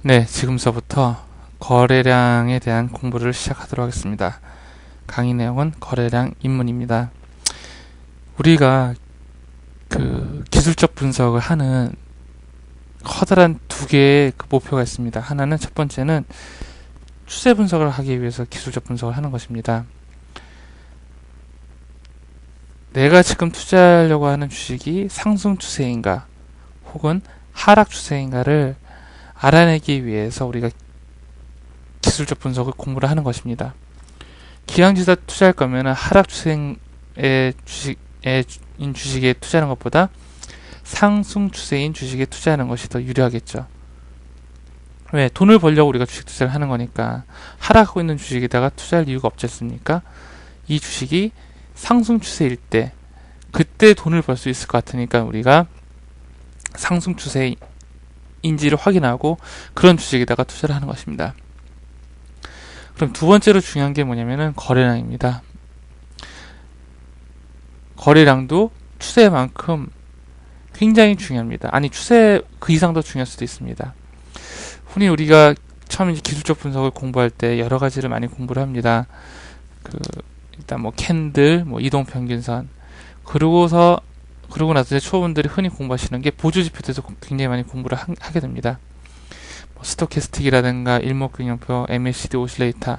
네, 지금서부터 거래량에 대한 공부를 시작하도록 하겠습니다. 강의 내용은 거래량 입문입니다. 우리가 기술적 분석을 하는 커다란 두 개의 목표가 있습니다. 하나는 첫 번째는 추세 분석을 하기 위해서 기술적 분석을 하는 것입니다. 내가 지금 투자하려고 하는 주식이 상승 추세인가 혹은 하락 추세인가를 알아내기 위해서 우리가 기술적 분석을 공부를 하는 것입니다. 기왕지사 투자할 거면 하락 추세의 주식에 투자하는 것보다 상승 추세인 주식에 투자하는 것이 더 유리하겠죠. 왜? 돈을 벌려고 우리가 주식 투자를 하는 거니까. 하락하고 있는 주식에다가 투자할 이유가 없지 않습니까? 이 주식이 상승 추세일 때 그때 돈을 벌 수 있을 것 같으니까 우리가 상승 추세인지를 확인하고 그런 주식에다가 투자를 하는 것입니다. 그럼 두 번째로 중요한 게 뭐냐면은 거래량입니다. 거래량도 추세만큼 굉장히 중요합니다. 아니, 추세 그 이상 더 중요할 수도 있습니다. 흔히 우리가 처음 이제 기술적 분석을 공부할 때 여러 가지를 많이 공부를 합니다. 일단 캔들, 이동평균선, 그러고 나서 이제 초보분들이 흔히 공부하시는 게 보조지표에 대해서 굉장히 많이 공부를 하게 됩니다. 스토캐스틱이라든가 일목균형표, MACD 오실레이터,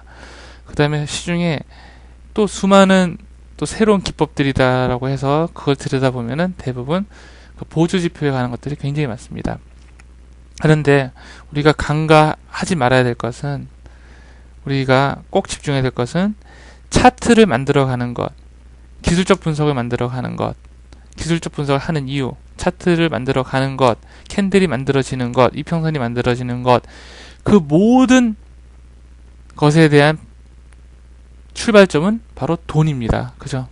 그 다음에 시중에 또 수많은 또 새로운 기법들이다라고 해서 그걸 들여다보면은 대부분 보조지표에 관한 것들이 굉장히 많습니다. 그런데 우리가 간과하지 말아야 될 것은, 우리가 꼭 집중해야 될 것은 차트를 만들어가는 것, 기술적 분석을 만들어가는 것, 기술적 분석을 하는 이유, 차트를 만들어가는 것, 캔들이 만들어지는 것, 이평선이 만들어지는 것, 그 모든 것에 대한 출발점은 바로 돈입니다. 그죠?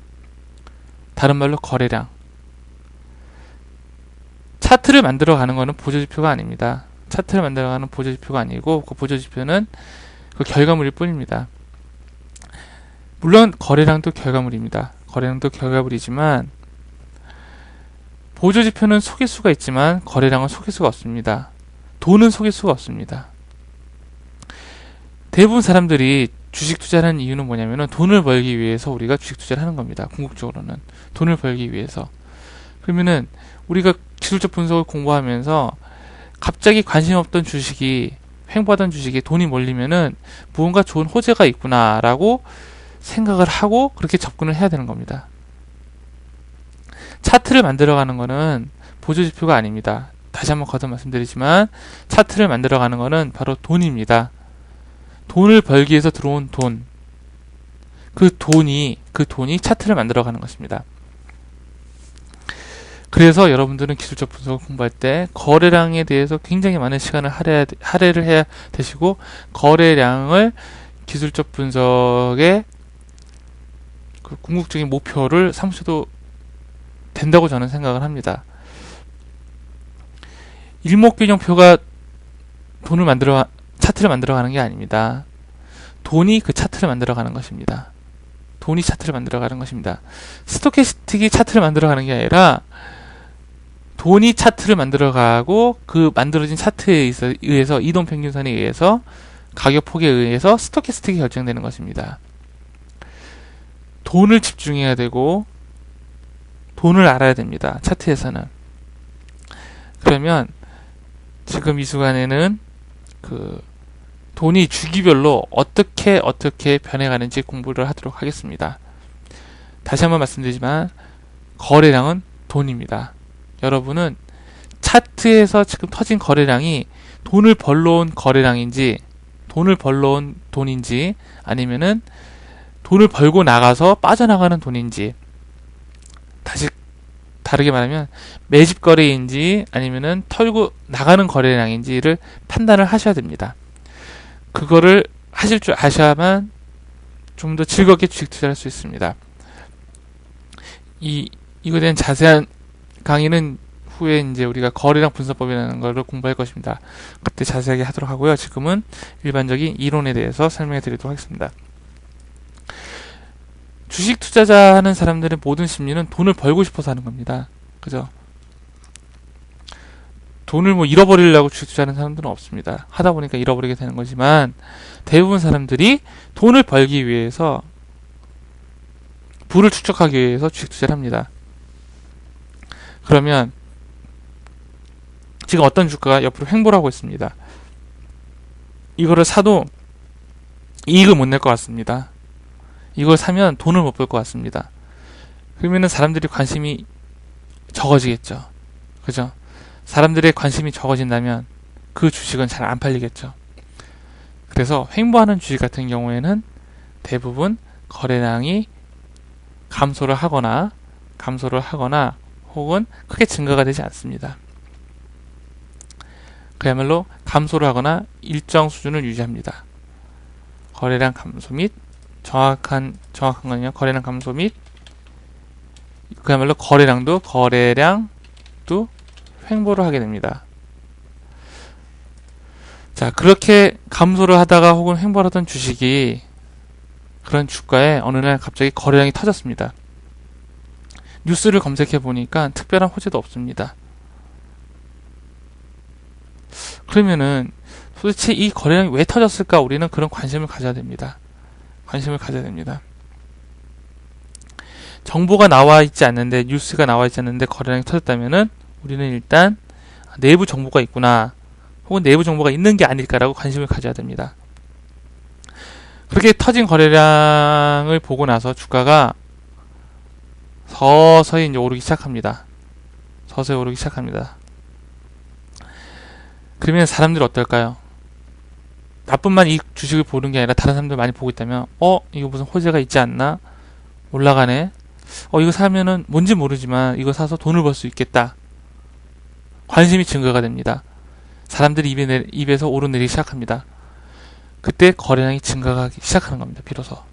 다른 말로 거래량. 차트를 만들어가는 것은 보조지표가 아닙니다. 차트를 만들어가는 보조지표가 아니고 그 보조지표는 그 결과물일 뿐입니다. 물론 거래량도 결과물입니다. 거래량도 결과물이지만 보조지표는 속일 수가 있지만 거래량은 속일 수가 없습니다. 돈은 속일 수가 없습니다. 대부분 사람들이 주식 투자를 하는 이유는 뭐냐면은 돈을 벌기 위해서 우리가 주식 투자를 하는 겁니다. 궁극적으로는 돈을 벌기 위해서. 그러면은 우리가 기술적 분석을 공부하면서 갑자기 관심 없던 주식이, 횡보하던 주식에 돈이 몰리면은 무언가 좋은 호재가 있구나라고 생각을 하고 그렇게 접근을 해야 되는 겁니다. 차트를 만들어가는 거는 보조지표가 아닙니다. 다시 한번 거듭 말씀드리지만 차트를 만들어가는 거는 바로 돈입니다. 돈을 벌기 위해서 들어온 돈, 그 돈이 차트를 만들어가는 것입니다. 그래서 여러분들은 기술적 분석을 공부할 때 거래량에 대해서 굉장히 많은 시간을 할애를 해야 되시고, 거래량을 기술적 분석의 그 궁극적인 목표를 삼으셔도 된다고 저는 생각을 합니다. 일목균형표가 차트를 만들어가는 게 아닙니다. 돈이 그 차트를 만들어가는 것입니다. 돈이 차트를 만들어가는 것입니다. 스토캐스틱이 차트를 만들어가는 게 아니라 돈이 차트를 만들어가고 그 만들어진 차트에 의해서 이동평균선에 의해서 가격 폭에 의해서 스토캐스틱이 결정되는 것입니다. 돈을 집중해야 되고 돈을 알아야 됩니다. 차트에서는. 그러면 지금 이 순간에는 돈이 주기별로 어떻게 변해가는지 공부를 하도록 하겠습니다. 다시 한번 말씀드리지만 거래량은 돈입니다. 여러분은 차트에서 지금 터진 거래량이 돈을 벌러온 거래량인지, 돈을 벌러온 돈인지, 아니면은 돈을 벌고 나가서 빠져나가는 돈인지, 다시 다르게 말하면 매집 거래인지 아니면은 털고 나가는 거래량인지를 판단을 하셔야 됩니다. 그거를 하실 줄 아셔야만 좀 더 즐겁게 주식 투자를 할 수 있습니다. 이거에 대한 자세한 강의는 후에 이제 우리가 거래량 분석법이라는 것을 공부할 것입니다. 그때 자세하게 하도록 하고요. 지금은 일반적인 이론에 대해서 설명해 드리도록 하겠습니다. 주식 투자자 하는 사람들의 모든 심리는 돈을 벌고 싶어서 하는 겁니다. 그죠? 돈을 뭐 잃어버리려고 주식 투자하는 사람들은 없습니다. 하다 보니까 잃어버리게 되는 거지만 대부분 사람들이 돈을 벌기 위해서 부를 축적하기 위해서 주식 투자를 합니다. 그러면 지금 어떤 주가가 옆으로 횡보를 하고 있습니다. 이거를 사도 이익을 못 낼 것 같습니다. 이걸 사면 돈을 못 벌 것 같습니다. 그러면은 사람들이 관심이 적어지겠죠. 그죠? 사람들의 관심이 적어진다면 그 주식은 잘 안 팔리겠죠. 그래서 횡보하는 주식 같은 경우에는 대부분 거래량이 감소를 하거나 혹은 크게 증가가 되지 않습니다. 그야말로 감소를 하거나 일정 수준을 유지합니다. 거래량 감소 및 정확한 건요. 거래량 감소 및 그야말로 거래량도 횡보를 하게 됩니다. 자, 그렇게 감소를 하다가 혹은 횡보를 하던 주식이 그런 주가에 어느 날 갑자기 거래량이 터졌습니다. 뉴스를 검색해 보니까 특별한 호재도 없습니다. 그러면은 도대체 이 거래량이 왜 터졌을까? 우리는 그런 관심을 가져야 됩니다. 정보가 나와 있지 않는데, 뉴스가 나와 있지 않는데 거래량이 터졌다면은 우리는 일단 내부 정보가 있구나, 혹은 내부 정보가 있는 게 아닐까라고 관심을 가져야 됩니다. 그렇게 터진 거래량을 보고 나서 주가가 서서히 이제 오르기 시작합니다. 그러면 사람들이 어떨까요? 나뿐만 이 주식을 보는 게 아니라 다른 사람들 많이 보고 있다면, 이거 무슨 호재가 있지 않나? 올라가네. 이거 사면은 뭔지 모르지만 이거 사서 돈을 벌 수 있겠다. 관심이 증가가 됩니다. 사람들이 입에서 오르내리기 시작합니다. 그때 거래량이 증가하기 시작하는 겁니다. 비로소.